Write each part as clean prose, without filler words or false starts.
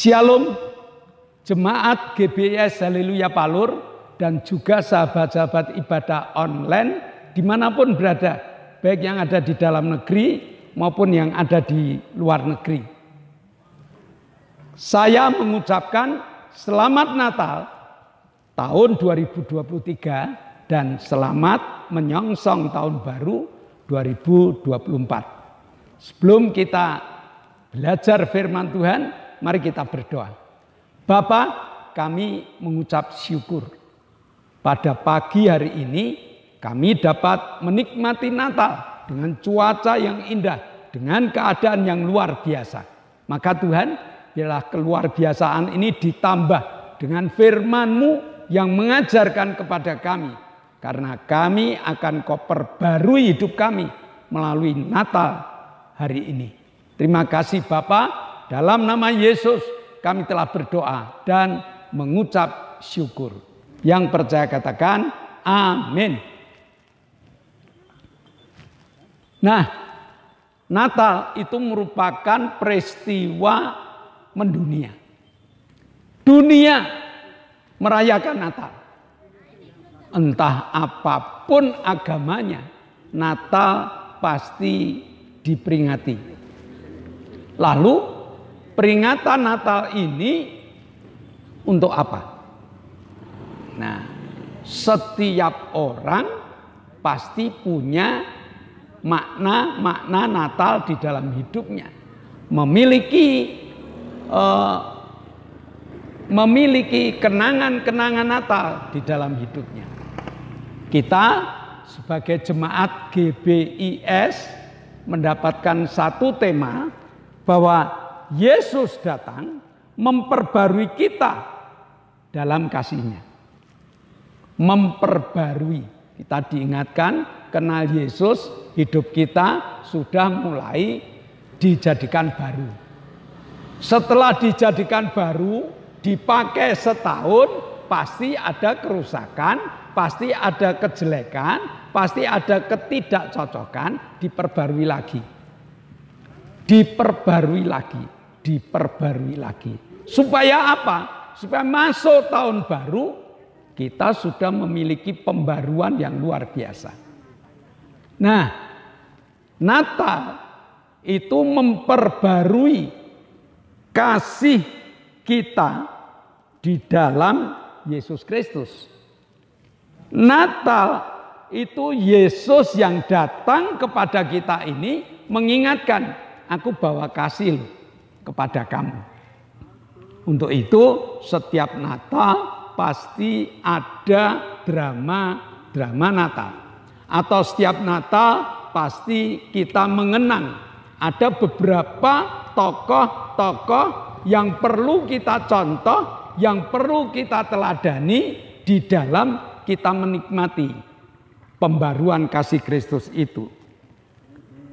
Shalom jemaat GBIS Haleluya Palur dan juga sahabat-sahabat ibadah online dimanapun berada, baik yang ada di dalam negeri maupun yang ada di luar negeri. Saya mengucapkan selamat Natal tahun 2023 dan selamat menyongsong tahun baru 2024. Sebelum kita belajar firman Tuhan, mari kita berdoa. Bapa, kami mengucap syukur. Pada pagi hari ini kami dapat menikmati Natal dengan cuaca yang indah, dengan keadaan yang luar biasa. Maka Tuhan, biarlah keluar biasaan ini ditambah dengan firman-Mu yang mengajarkan kepada kami. Karena kami akan Kau perbarui hidup kami melalui Natal hari ini. Terima kasih Bapa. Dalam nama Yesus kami telah berdoa dan mengucap syukur. Yang percaya katakan amin. Nah, Natal itu merupakan peristiwa mendunia. Dunia merayakan Natal. Entah apapun agamanya, Natal pasti diperingati. Lalu peringatan Natal ini untuk apa? Nah, setiap orang pasti punya makna-makna Natal di dalam hidupnya. Memiliki kenangan-kenangan Natal di dalam hidupnya. Kita sebagai jemaat GBIS mendapatkan satu tema bahwa Yesus datang memperbarui kita dalam kasih-Nya. Memperbarui. Kita diingatkan kenal Yesus, hidup kita sudah mulai dijadikan baru. Setelah dijadikan baru, dipakai setahun, pasti ada kerusakan, pasti ada kejelekan, pasti ada ketidakcocokan, diperbarui lagi. Diperbarui lagi. Supaya apa? Supaya masuk tahun baru kita sudah memiliki pembaruan yang luar biasa. Nah, Natal itu memperbarui kasih kita di dalam Yesus Kristus. Natal itu Yesus yang datang kepada kita ini mengingatkan, aku bawa kasih kepada kamu. Untuk itu setiap Natal pasti ada drama Natal. Atau setiap Natal pasti kita mengenang ada beberapa tokoh-tokoh yang perlu kita contoh, yang perlu kita teladani di dalam kita menikmati pembaruan kasih Kristus itu.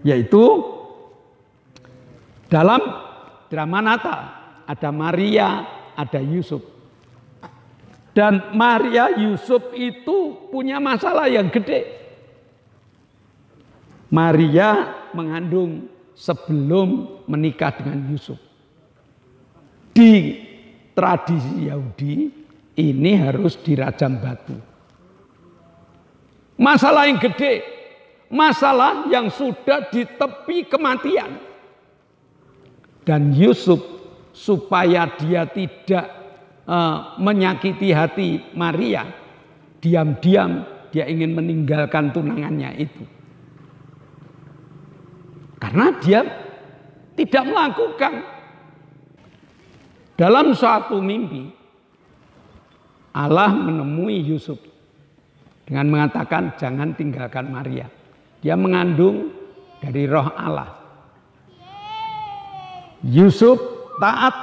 Yaitu dalam drama Natal ada Maria, ada Yusuf. Dan Maria Yusuf itu punya masalah yang gede. Maria mengandung sebelum menikah dengan Yusuf. Di tradisi Yahudi ini harus dirajam batu. Masalah yang gede, masalah yang sudah di tepi kematian. Dan Yusuf supaya dia tidak menyakiti hati Maria, diam-diam dia ingin meninggalkan tunangannya itu. Karena dia tidak melakukan. Dalam suatu mimpi, Allah menemui Yusuf dengan mengatakan jangan tinggalkan Maria. Dia mengandung dari roh Allah. Yusuf taat,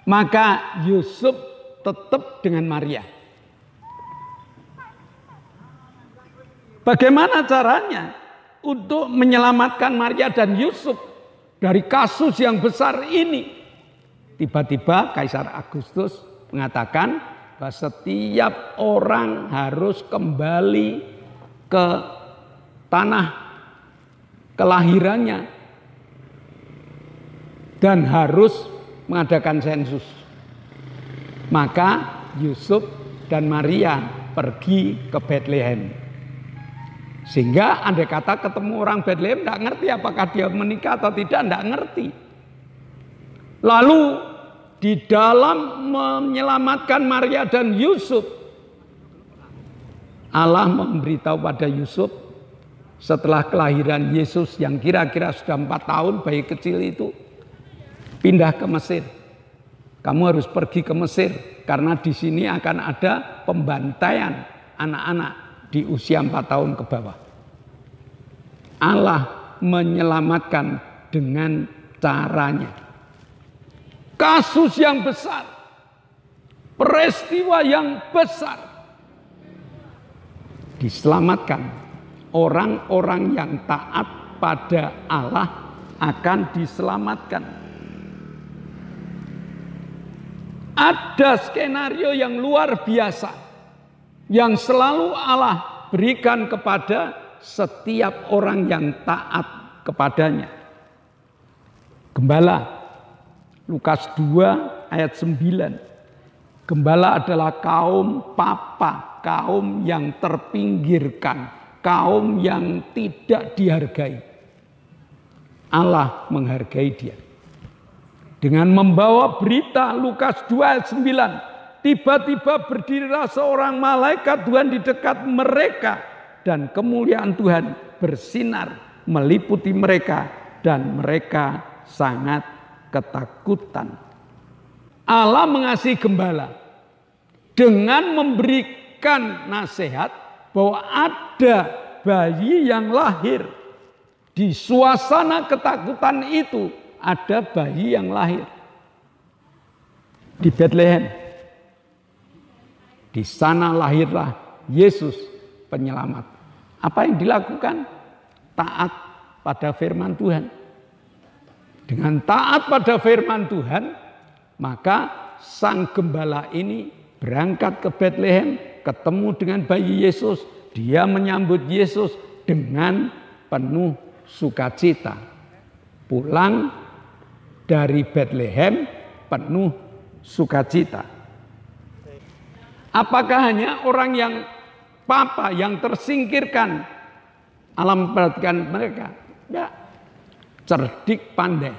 maka Yusuf tetap dengan Maria. Bagaimana caranya untuk menyelamatkan Maria dan Yusuf dari kasus yang besar ini? Tiba-tiba Kaisar Agustus mengatakan bahwa setiap orang harus kembali ke tanah kelahirannya dan harus mengadakan sensus. Maka Yusuf dan Maria pergi ke Bethlehem. Sehingga andai kata ketemu orang Bethlehem tidak ngerti apakah dia menikah atau tidak, tidak ngerti. Lalu di dalam menyelamatkan Maria dan Yusuf, Allah memberitahu pada Yusuf setelah kelahiran Yesus yang kira-kira sudah 4 tahun, bayi kecil itu pindah ke Mesir. Kamu harus pergi ke Mesir karena di sini akan ada pembantaian anak-anak di usia 4 tahun ke bawah. Allah menyelamatkan dengan caranya. Kasus yang besar, peristiwa yang besar, diselamatkan. Orang-orang yang taat pada Allah akan diselamatkan. Ada skenario yang luar biasa yang selalu Allah berikan kepada setiap orang yang taat kepadanya. Gembala, Lukas 2 ayat 9. Gembala adalah kaum papa, kaum yang terpinggirkan, kaum yang tidak dihargai. Allah menghargai dia. Dengan membawa berita Lukas 2 ayat 9. Tiba-tiba berdirilah seorang malaikat Tuhan di dekat mereka. Dan kemuliaan Tuhan bersinar meliputi mereka. Dan mereka sangat ketakutan. Allah mengasihi gembala. Dengan memberikan nasihat bahwa ada bayi yang lahir. Di suasana ketakutan itu ada bayi yang lahir di Bethlehem. Di sana lahirlah Yesus penyelamat. Apa yang dilakukan? Taat pada firman Tuhan. Dengan taat pada firman Tuhan, maka sang gembala ini berangkat ke Bethlehem, ketemu dengan bayi Yesus. Dia menyambut Yesus dengan penuh sukacita. Pulang dari Bethlehem penuh sukacita. Apakah hanya orang yang papa yang tersingkirkan Allah memperhatikan mereka? Ya, cerdik pandai.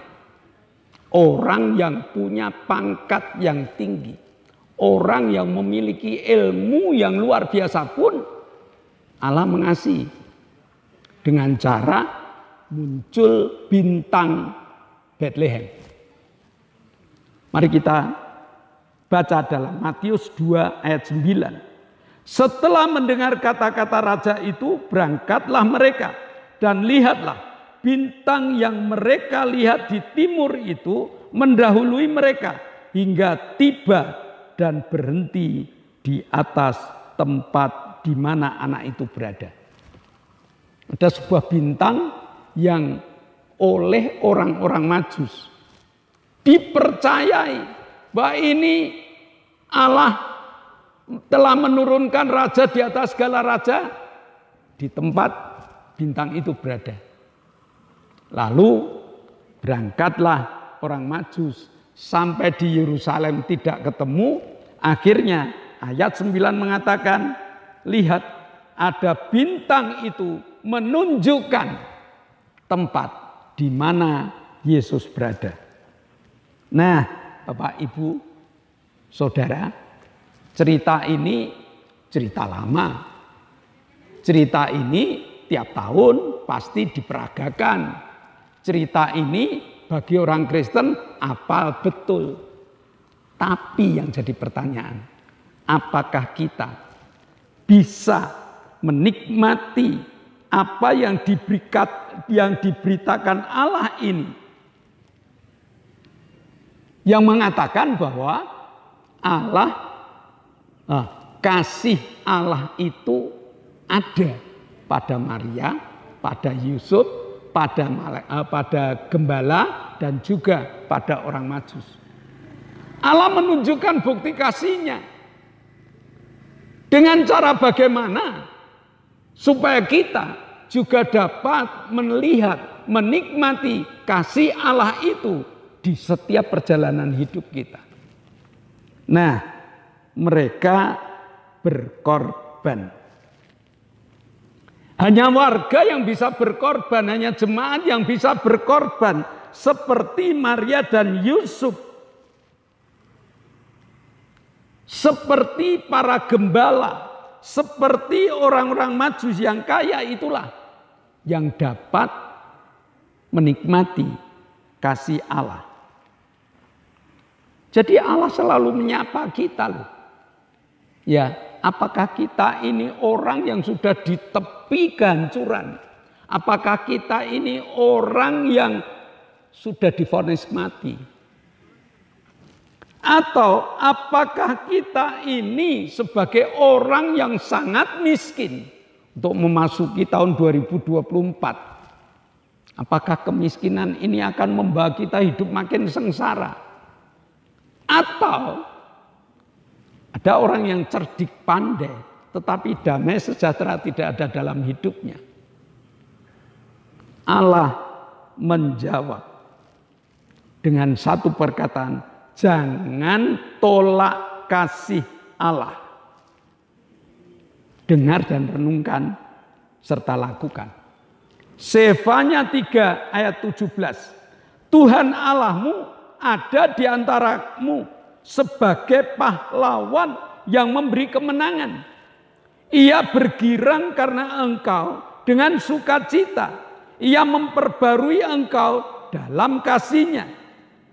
Orang yang punya pangkat yang tinggi, orang yang memiliki ilmu yang luar biasa pun Allah mengasihi dengan cara muncul bintang Bethlehem. Mari kita baca dalam Matius 2 ayat 9. Setelah mendengar kata-kata raja itu, berangkatlah mereka dan lihatlah bintang yang mereka lihat di timur itu mendahului mereka hingga tiba dan berhenti di atas tempat di mana anak itu berada. Ada sebuah bintang yang oleh orang-orang Majus dipercayai bahwa ini Allah telah menurunkan raja di atas segala raja di tempat bintang itu berada. Lalu berangkatlah orang Majus sampai di Yerusalem tidak ketemu. Akhirnya ayat 9 mengatakan, lihat ada bintang itu menunjukkan tempat di mana Yesus berada. Nah, Bapak, Ibu, Saudara, cerita ini cerita lama. Cerita ini tiap tahun pasti diperagakan. Cerita ini bagi orang Kristen hafal betul. Tapi yang jadi pertanyaan, apakah kita bisa menikmati apa yang diberitakan Allah ini, yang mengatakan bahwa Allah, kasih Allah itu ada pada Maria, pada Yusuf, pada gembala, dan juga pada orang Majus. Allah menunjukkan bukti kasihnya. Dengan cara bagaimana? Supaya kita juga dapat melihat, menikmati kasih Allah itu di setiap perjalanan hidup kita. Nah, mereka berkorban. Hanya warga yang bisa berkorban, hanya jemaat yang bisa berkorban. Seperti Maria dan Yusuf. Seperti para gembala. Seperti orang-orang Majus yang kaya, itulah yang dapat menikmati kasih Allah. Jadi Allah selalu menyapa kita loh. Ya, apakah kita ini orang yang sudah di tepi kehancuran? Apakah kita ini orang yang sudah divonis mati? Atau apakah kita ini sebagai orang yang sangat miskin untuk memasuki tahun 2024? Apakah kemiskinan ini akan membawa kita hidup makin sengsara? Atau ada orang yang cerdik pandai, tetapi damai sejahtera tidak ada dalam hidupnya. Allah menjawab dengan satu perkataan, jangan tolak kasih Allah. Dengar dan renungkan serta lakukan. Sefanya 3 ayat 17. Tuhan Allahmu ada di antaramu sebagai pahlawan yang memberi kemenangan. Ia bergirang karena engkau dengan sukacita. Ia memperbarui engkau dalam kasih-Nya.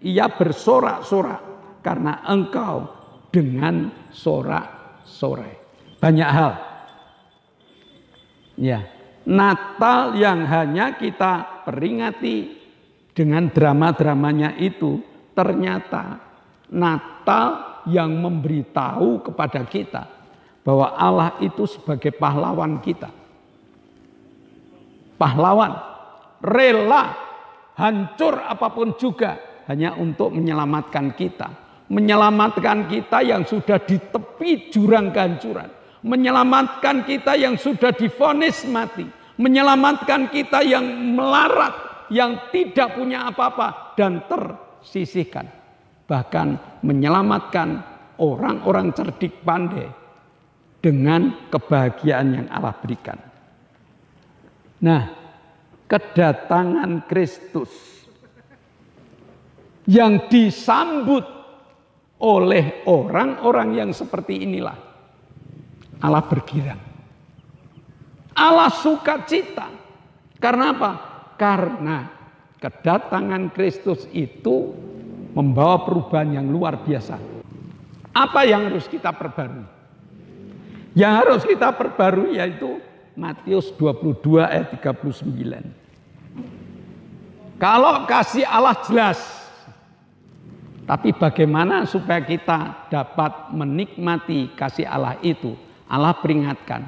Ia bersorak-sorak karena engkau dengan sorak-sorai. Banyak hal. Ya, Natal yang hanya kita peringati dengan drama-dramanya itu ternyata Natal yang memberitahu kepada kita bahwa Allah itu sebagai pahlawan kita. Pahlawan, rela, hancur apapun juga hanya untuk menyelamatkan kita. Menyelamatkan kita yang sudah di tepi jurang kehancuran. Menyelamatkan kita yang sudah divonis mati. Menyelamatkan kita yang melarat, yang tidak punya apa-apa dan tersisihkan. Bahkan menyelamatkan orang-orang cerdik pandai dengan kebahagiaan yang Allah berikan. Nah, kedatangan Kristus yang disambut oleh orang-orang yang seperti inilah Allah bergirang. Allah sukacita. Karena apa? Karena kedatangan Kristus itu membawa perubahan yang luar biasa. Apa yang harus kita perbarui? Yang harus kita perbarui yaitu Matius 22 ayat 39. Kalau kasih Allah jelas, tapi bagaimana supaya kita dapat menikmati kasih Allah itu? Allah peringatkan,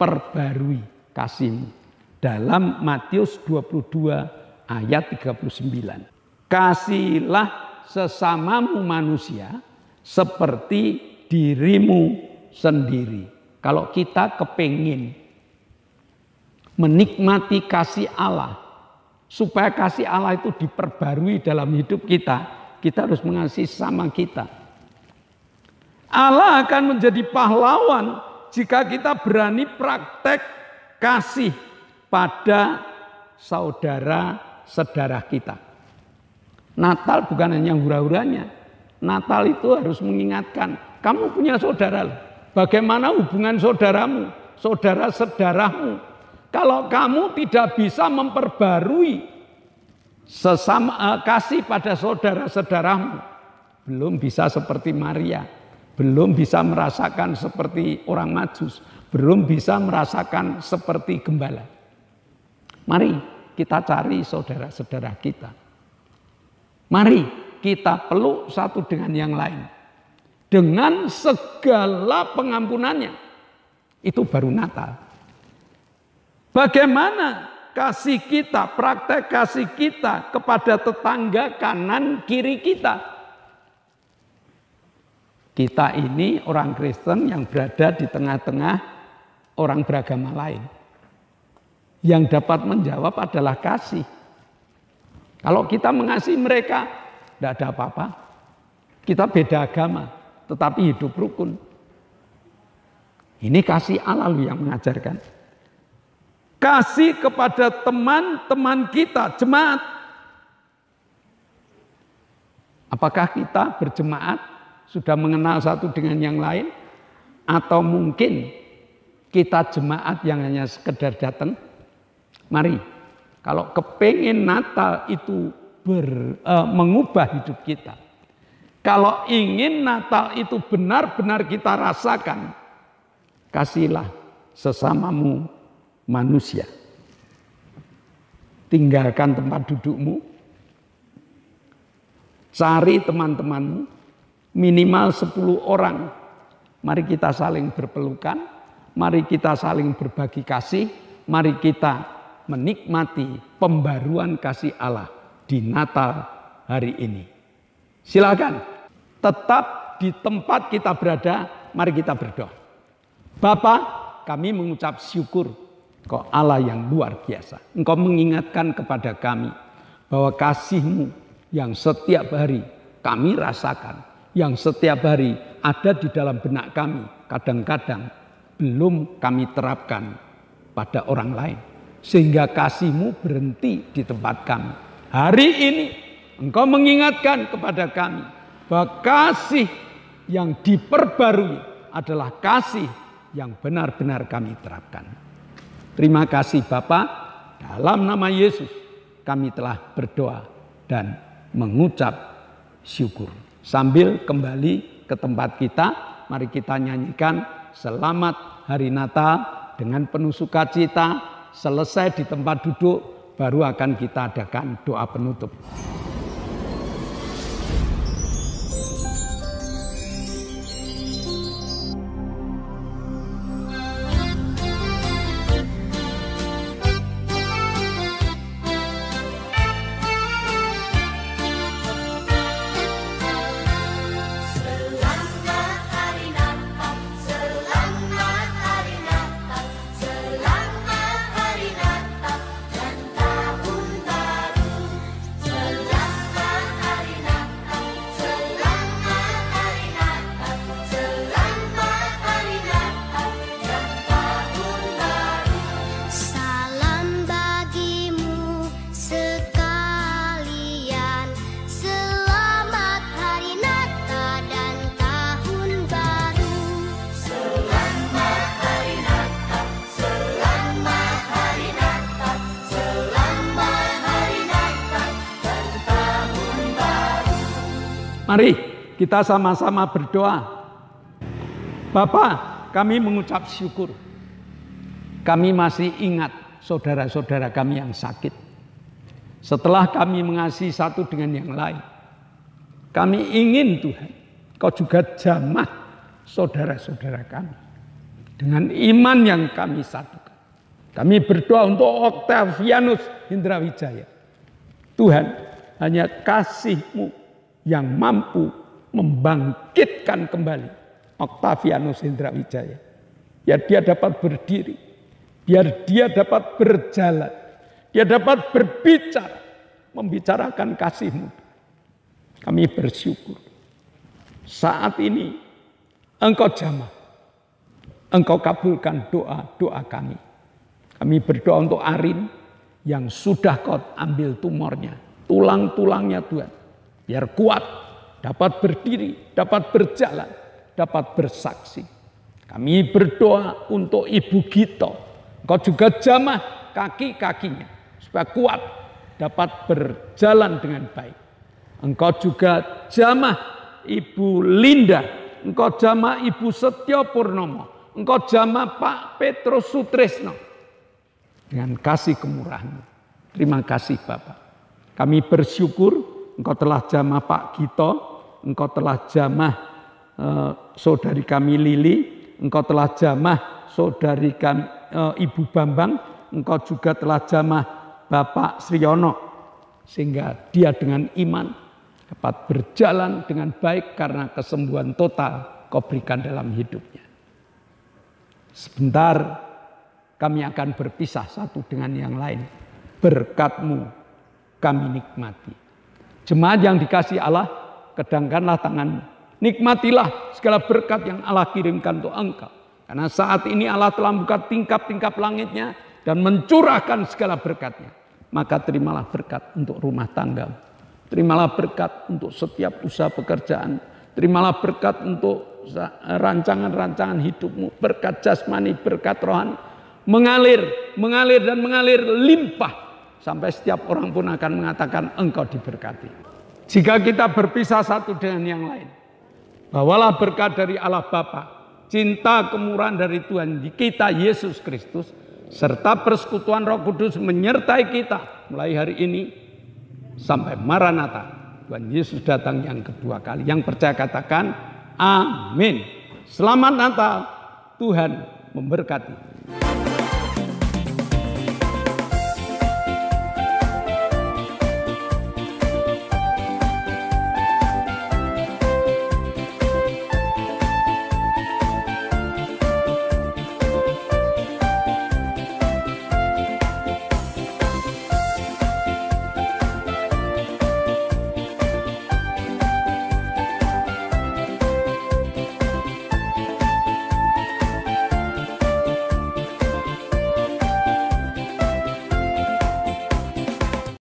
perbarui kasih-Mu. Dalam Matius 22 ayat 39. Kasihilah sesamamu manusia seperti dirimu sendiri. Kalau kita kepingin menikmati kasih Allah, supaya kasih Allah itu diperbarui dalam hidup kita, kita harus mengasihi sama kita. Allah akan menjadi pahlawan jika kita berani praktek kasih pada saudara-saudara kita. Natal bukan hanya hura-huranya. Natal itu harus mengingatkan, kamu punya saudara. Bagaimana hubungan saudaramu, saudara-saudaramu. Kalau kamu tidak bisa memperbarui kasih pada saudara-saudaramu, belum bisa seperti Maria, belum bisa merasakan seperti orang Majus, belum bisa merasakan seperti gembala. Mari kita cari saudara-saudara kita. Mari kita peluk satu dengan yang lain. Dengan segala pengampunannya. Itu baru Natal. Bagaimana kasih kita, praktek kasih kita kepada tetangga kanan kiri kita. Kita ini orang Kristen yang berada di tengah-tengah orang beragama lain. Yang dapat menjawab adalah kasih. Kalau kita mengasihi mereka, tidak ada apa-apa. Kita beda agama, tetapi hidup rukun. Ini kasih Allah yang mengajarkan. Kasih kepada teman-teman kita, jemaat. Apakah kita berjemaat sudah mengenal satu dengan yang lain? Atau mungkin kita jemaat yang hanya sekedar datang? Mari, kalau kepingin Natal itu mengubah hidup kita. Kalau ingin Natal itu benar-benar kita rasakan, kasihlah sesamamu manusia. Tinggalkan tempat dudukmu, cari teman-temanmu, minimal 10 orang. Mari kita saling berpelukan, mari kita saling berbagi kasih, mari kita menikmati pembaruan kasih Allah di Natal hari ini. Silakan tetap di tempat kita berada, mari kita berdoa. Bapa, kami mengucap syukur Engkau Allah yang luar biasa. Engkau mengingatkan kepada kami bahwa kasih-Mu yang setiap hari kami rasakan, yang setiap hari ada di dalam benak kami, kadang-kadang belum kami terapkan pada orang lain. Sehingga kasih-Mu berhenti di tempat kami. Hari ini Engkau mengingatkan kepada kami bahwa kasih yang diperbarui adalah kasih yang benar-benar kami terapkan. Terima kasih Bapa, dalam nama Yesus kami telah berdoa dan mengucap syukur. Sambil kembali ke tempat kita, mari kita nyanyikan Selamat Hari Natal dengan penuh sukacita. Selesai di tempat duduk, baru akan kita adakan doa penutup. Mari kita sama-sama berdoa. Bapa, kami mengucap syukur. Kami masih ingat saudara-saudara kami yang sakit. Setelah kami mengasihi satu dengan yang lain, kami ingin Tuhan, Kau juga jamah saudara-saudara kami dengan iman yang kami satukan. Kami berdoa untuk Octavianus Hindrawijaya. Tuhan, hanya kasih-Mu yang mampu membangkitkan kembali Octavianus Hindrawijaya. Biar dia dapat berdiri, biar dia dapat berjalan, dia dapat berbicara, membicarakan kasih-Mu. Kami bersyukur. Saat ini Engkau jamah, Engkau kabulkan doa-doa kami. Kami berdoa untuk Arin yang sudah Kau ambil tumornya, tulang-tulangnya Tuhan. Biar kuat, dapat berdiri, dapat berjalan, dapat bersaksi. Kami berdoa untuk Ibu Gito. Engkau juga jamah kaki-kakinya supaya kuat, dapat berjalan dengan baik. Engkau juga jamah Ibu Linda. Engkau jamah Ibu Setyo Purnomo. Engkau jamah Pak Petrus Sutrisno. Dengan kasih kemurahan-Mu. Terima kasih Bapak. Kami bersyukur Engkau telah jamah Pak Gito, Engkau telah jamah saudari kami Lili, Engkau telah jamah saudari kami Ibu Bambang, Engkau juga telah jamah Bapak Sriono, sehingga dia dengan iman dapat berjalan dengan baik karena kesembuhan total Kau berikan dalam hidupnya. Sebentar kami akan berpisah satu dengan yang lain. Berkat-Mu kami nikmati. Jemaat yang dikasih Allah, kedangkanlah tanganmu. Nikmatilah segala berkat yang Allah kirimkan untuk engkau. Karena saat ini Allah telah membuka tingkap-tingkap langitnya dan mencurahkan segala berkatnya. Maka terimalah berkat untuk rumah tanggamu. Terimalah berkat untuk setiap usaha pekerjaan. Terimalah berkat untuk rancangan-rancangan hidupmu. Berkat jasmani, berkat rohani. Mengalir dan mengalir limpah. Sampai setiap orang pun akan mengatakan engkau diberkati. Jika kita berpisah satu dengan yang lain, bawalah berkat dari Allah Bapa, cinta kemurahan dari Tuhan kita Yesus Kristus, serta persekutuan Roh Kudus menyertai kita mulai hari ini sampai Maranatha. Tuhan Yesus datang yang kedua kali. Yang percaya katakan amin. Selamat Natal, Tuhan memberkati.